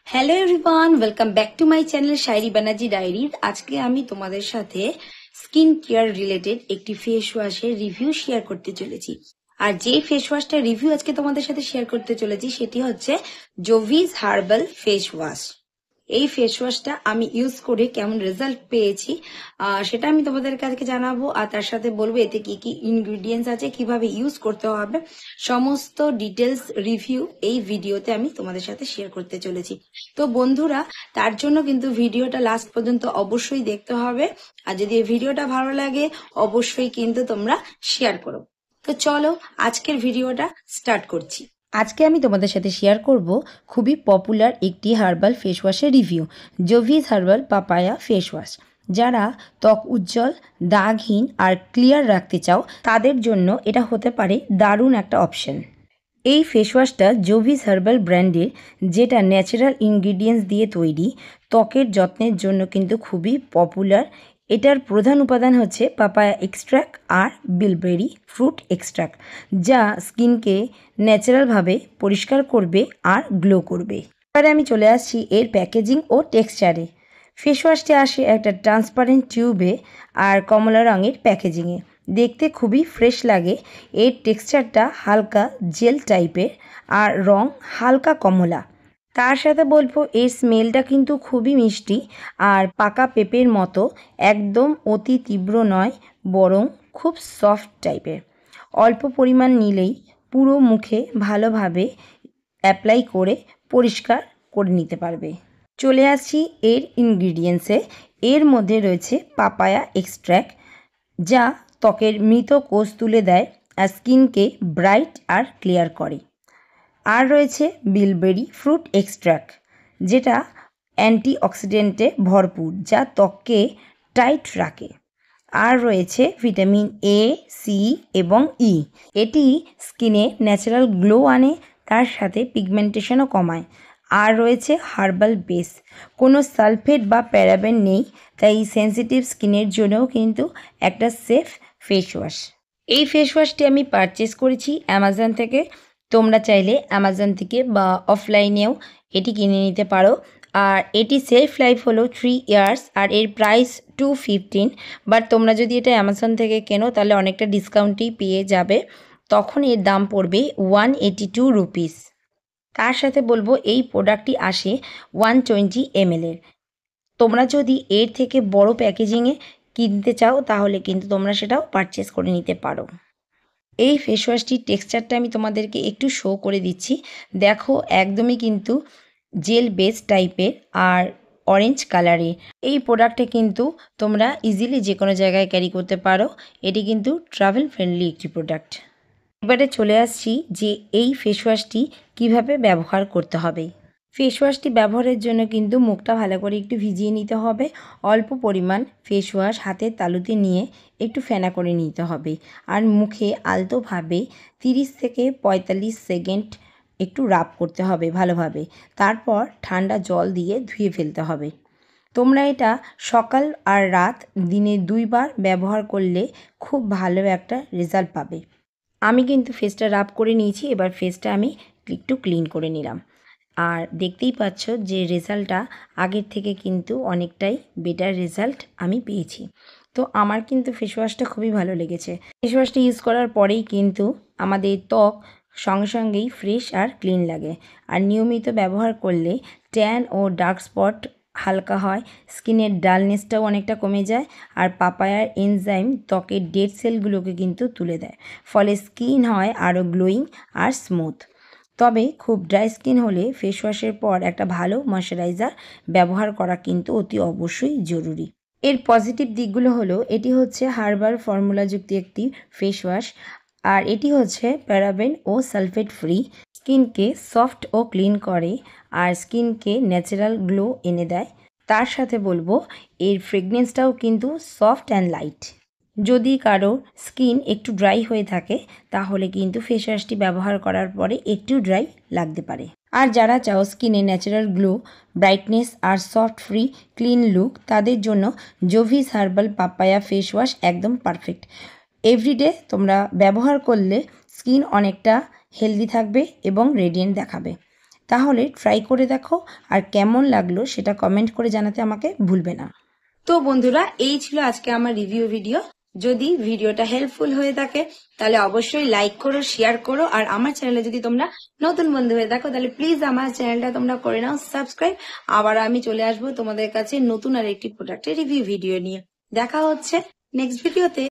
Hello everyone, welcome back to my channel Shayri Banerjee diaries. আজকে আমি তোমাদের সাথে স্কিন কেয়ার রিলেটেড একটি ফেস ওয়াশের রিভিউ শেয়ার করতে চলেছি। আর যে ফেস ওয়াশটার রিভিউ আজকে তোমাদের সাথে শেয়ার করতে চলেছি সেটি হচ্ছে জোভিস হার্বাল ফেস ওয়াশ। এই ফেস ওয়াশটা আমি ইউজ করে কেমন রেজাল্ট পেয়েছি সেটা আমি তোমাদের কাছে জানাবো, আর তার সাথে বলবো এতে কি কি ইনগ্রিডিয়েন্টস আছে, কিভাবে ইউজ করতে হবে, সমস্ত ডিটেলস রিভিউ এই ভিডিওতে আমি তোমাদের সাথে শেয়ার করতে চলেছি। তো বন্ধুরা, তার জন্য কিন্তু ভিডিওটা লাস্ট পর্যন্ত অবশ্যই দেখতে হবে, আর যদি এই ভিডিওটা ভালো লাগে অবশ্যই কিন্তু তোমরা শেয়ার করো। তো চলো আজকের ভিডিওটা স্টার্ট করছি। আজকে আমি তোমাদের সাথে শেয়ার করব খুবই পপুলার একটি হার্বাল ফেস ওয়াশের review, Jovees herbal papaya face wash. যারা ত্বক উজ্জ্বল, দাগহীন আর ক্লিয়ার রাখতে চাও তাদের জন্য এটা হতে পারে দারুণ একটা অপশন। এই ফেস ওয়াশটা জোভিস হার্বাল ব্র্যান্ডের, যেটা ন্যাচারাল ইনগ্রিডিয়েন্টস দিয়ে তৈরি। ত্বকের যত্নের জন্য কিন্তু খুবই পপুলার। এটার প্রধান উপাদান হচ্ছে পাপায়া এক্সট্র্যাক্ট আর বিলবেরি ফ্রুট এক্সট্র্যাক্ট, যা স্কিনকে ন্যাচারালভাবে পরিষ্কার করবে আর গ্লো করবে। এবারে আমি চলে আসছি এর প্যাকেজিং ও টেক্সচারে। ফেস ওয়াশটি আসে একটা ট্রান্সপারেন্ট টিউবে আর কমলা রঙের প্যাকেজিংয়ে। দেখতে খুবই ফ্রেশ লাগে। এর টেক্সচারটা হালকা জেল টাইপের আর রং হালকা কমলা। তার সাথে বলবো এর স্মেলটা কিন্তু খুবই মিষ্টি আর পাকা পেঁপের মতো, একদম অতি তীব্র নয়, বরং খুব সফট টাইপের। অল্প পরিমাণ নিলেই পুরো মুখে ভালোভাবে অ্যাপ্লাই করে পরিষ্কার করে নিতে পারবে। চলে আসছি এর ইনগ্রিডিয়েন্টসে। এর মধ্যে রয়েছে পাপায়া এক্সট্র্যাক্ট, যা ত্বকের মৃত কোষ তুলে দেয় আর স্কিনকে ব্রাইট আর ক্লিয়ার করে। আর রয়েছে বিলবেরি ফ্রুট এক্সট্র্যাক্ট, যেটা অ্যান্টিঅক্সিডেন্টে ভরপুর, যা ত্বককে টাইট রাখে। আর রয়েছে ভিটামিন এ, সি এবং ই। এটি স্কিনে ন্যাচারাল গ্লো আনে, তার সাথে পিগমেন্টেশনও কমায়। আর রয়েছে হার্বাল বেস, কোনো সালফেট বা প্যারাবেন নেই, তাই সেন্সিটিভ স্কিনের জন্যও কিন্তু একটা সেফ ফেস ওয়াশ। এই ফেস ওয়াশটি আমি পারচেস করেছি অ্যামাজন থেকে। তোমরা চাইলে অ্যামাজন থেকে বা অফলাইনেও এটি কিনে নিতে পারো। আর এটি সেলফ লাইফ হলো 3 ইয়ার্স আর এর প্রাইস 215। বাট তোমরা যদি এটা অ্যামাজন থেকে কেনো তাহলে অনেকটা ডিসকাউন্টেই পেয়ে যাবে, তখন এর দাম পড়বে 182 রুপিস। তার সাথে বলবো এই প্রোডাক্টটি আসে 120 ml এর। তোমরা যদি এর থেকে বড় প্যাকেজিংয়ে কিনতে চাও তাহলে কিন্তু তোমরা সেটাও পারচেস করে নিতে পারো। এই ফেস ওয়াশটির টেক্সচারটা আমি তোমাদেরকে একটু শো করে দিচ্ছি। দেখো, একদমই কিন্তু জেল বেস টাইপের আর অরেঞ্জ কালারের। এই প্রোডাক্টে কিন্তু তোমরা ইজিলি যে কোনো জায়গায় ক্যারি করতে পারো। এটি কিন্তু ট্রাভেল ফ্রেন্ডলি একটি প্রোডাক্ট। এবারে চলে আসছি যে এই ফেস ওয়াশটি কীভাবে ব্যবহার করতে হবে। ফেস ওয়াশটি ব্যবহারের জন্য কিন্তু মুখটা ভালো করে একটু ভিজিয়ে নিতে হবে। অল্প পরিমাণ ফেস ওয়াশ হাতের তালুতে নিয়ে একটু ফেনা করে নিতে হবে আর মুখে আলতোভাবে 30 থেকে 45 সেকেন্ড একটু রাব করতে হবে ভালোভাবে। তারপর ঠান্ডা জল দিয়ে ধুয়ে ফেলতে হবে। তোমরা এটা সকাল আর রাত দিনে 2 বার ব্যবহার করলে খুব ভালো একটা রেজাল্ট পাবে। আমি কিন্তু ফেসটা রাব করে নিয়েছি, এবার ফেসটা আমি একটু ক্লিন করে নিলাম। আর দেখতেই পাচ্ছ যে রেজাল্টটা আগের থেকে কিন্তু অনেকটাই বেটার রেজাল্ট আমি পেয়েছি। তো আমার কিন্তু ফেস ওয়াশটা খুবই ভালো লেগেছে। ফেস ওয়াশটা ইউজ করার পরেই কিন্তু আমাদের ত্বক সঙ্গে সঙ্গেই ফ্রেশ আর ক্লিন লাগে। আর নিয়মিত ব্যবহার করলে ট্যান ও ডার্ক স্পট হালকা হয়, স্কিনের ডালনেসটাও অনেকটা কমে যায়। আর পাপায়ার এনজাইম ত্বকের ডেড সেলগুলোকে কিন্তু তুলে দেয়, ফলে স্কিন হয় আরও গ্লোয়িং আর স্মুথ। তবে খুব ড্রাই স্কিন হলে ফেস ওয়াশের পর একটা ভালো ময়শ্চারাইজার ব্যবহার করা কিন্তু অতি অবশ্যই জরুরি। এর পজিটিভ দিকগুলো হলো এটি হচ্ছে হার্বাল ফর্মুলাযুক্ত একটি ফেস ওয়াশ, আর এটি হচ্ছে প্যারাবেন ও সালফেট ফ্রি। স্কিনকে সফট ও ক্লিন করে আর স্কিনকে ন্যাচারাল গ্লো এনে দেয়। তার সাথে বলবো এর ফ্রেগনেন্সটাও কিন্তু সফট অ্যান্ড লাইট। যদি কারো স্কিন একটু ড্রাই হয়ে থাকে তাহলে কিন্তু ফেস ওয়াশটি ব্যবহার করার পরে একটু ড্রাই লাগতে পারে। আর যারা চাও স্কিনে ন্যাচারাল গ্লো, ব্রাইটনেস আর সফট ফ্রি ক্লিন লুক, তাদের জন্য Jovees herbal papaya face wash একদম পারফেক্ট। এভরিডে তোমরা ব্যবহার করলে স্কিন অনেকটা হেলদি থাকবে এবং রেডিয়েন্ট দেখাবে। তাহলে ট্রাই করে দেখো, আর কেমন লাগলো সেটা কমেন্ট করে জানাতে আমাকে ভুলবে না। তো বন্ধুরা, এই ছিল আজকে আমার রিভিউ ভিডিও। যদি ভিডিওটা হেল্পফুল হয়ে থাকে তাহলে অবশ্যই লাইক করো, শেয়ার করো, আর আমার চ্যানেলে যদি তোমরা নতুন বন্ধু হয়ে থাকো তাহলে প্লিজ আমার চ্যানেলটা তোমরা করে নাও সাবস্ক্রাইব। আবার আমি চলে আসবো তোমাদের কাছে নতুন আর একটি প্রোডাক্টের রিভিউ ভিডিও নিয়ে। দেখা হচ্ছে নেক্সট ভিডিওতে।